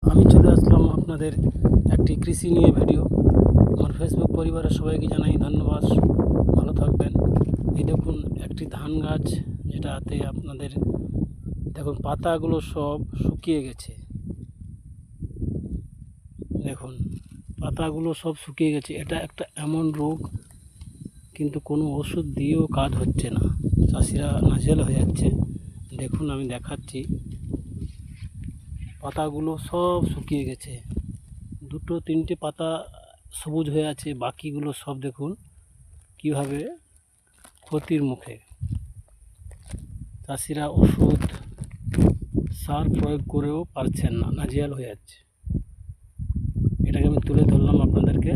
আমি চলে আসলাম আপনাদের একটি কৃষি নিয়ে ভিডিও। আমার ফেসবুক পরিবারের সবাইকে জানাই ধন্যবাদ, ভালো থাকবেন। এই দেখুন একটি ধান গাছ, যেটাতে আপনাদের দেখুন পাতাগুলো সব শুকিয়ে গেছে। দেখুন পাতাগুলো সব শুকিয়ে গেছে। এটা একটা এমন রোগ, কিন্তু কোনো ওষুধ দিয়েও কাজ হচ্ছে না, চাষিরা নাজেহাল হয়ে যাচ্ছে। দেখুন আমি দেখাচ্ছি, পাতাগুলো সব শুকিয়ে গেছে। দুটো তিনটে পাতা সবুজ হয়ে আছে, বাকিগুলো সব দেখুন কিভাবে ক্ষতির মুখে। চাষিরা ওষুধ সার প্রয়োগ করেও পারছেন না, নাজেহাল হয়ে যাচ্ছে। এটাকে আমি তুলে ধরলাম আপনাদেরকে।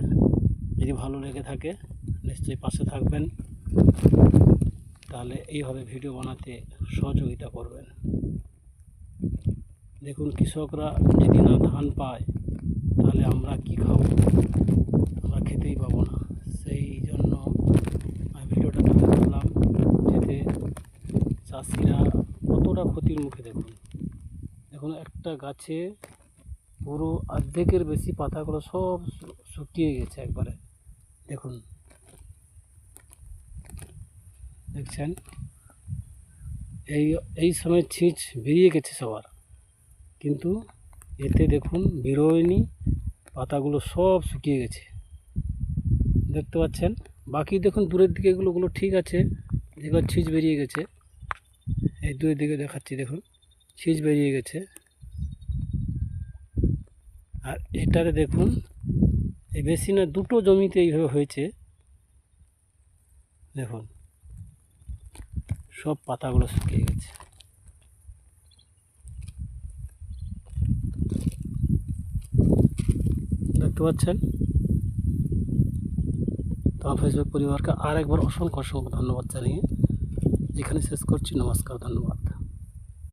যদি ভালো লেগে থাকে নিশ্চয়ই পাশে থাকবেন, তাহলে এইভাবে ভিডিও বানাতে সহযোগিতা করবেন। দেখুন কৃষকরা যদি না ধান পায় তাহলে আমরা কি খাবো? আমরা খেতেই পাবো না। সেই জন্য আমি ভিডিওটা তুলে ধরলাম, যাতে চাষিরা কতটা ক্ষতির মুখে। দেখুন দেখুন একটা গাছে পুরো অর্ধেকের বেশি পাতাগুলো সব শুকিয়ে গেছে একবারে। দেখুন, দেখছেন এই সময় ছিঁচ বেরিয়ে গেছে সবার, কিন্তু এতে দেখুন বেরোয়নি, পাতাগুলো সব শুকিয়ে গেছে। দেখতে পাচ্ছেন, বাকি দেখুন দূরের দিকে এগুলো ঠিক আছে, যেগুলো ছিঁচ বেরিয়ে গেছে। এই দূরের দিকে দেখাচ্ছি, দেখুন ছিঁচ বেরিয়ে গেছে। আর এটাতে দেখুন এই বেশি না দুটো জমিতে এইভাবে হয়েছে। দেখুন সব পাতাগুলো শুকিয়ে গেছে। দেখতে পাচ্ছেন। তো আমার ফেসবুক পরিবারকে আর একবার অসংখ্য ধন্যবাদ জানিয়ে এখানে শেষ করছি। নমস্কার, ধন্যবাদ।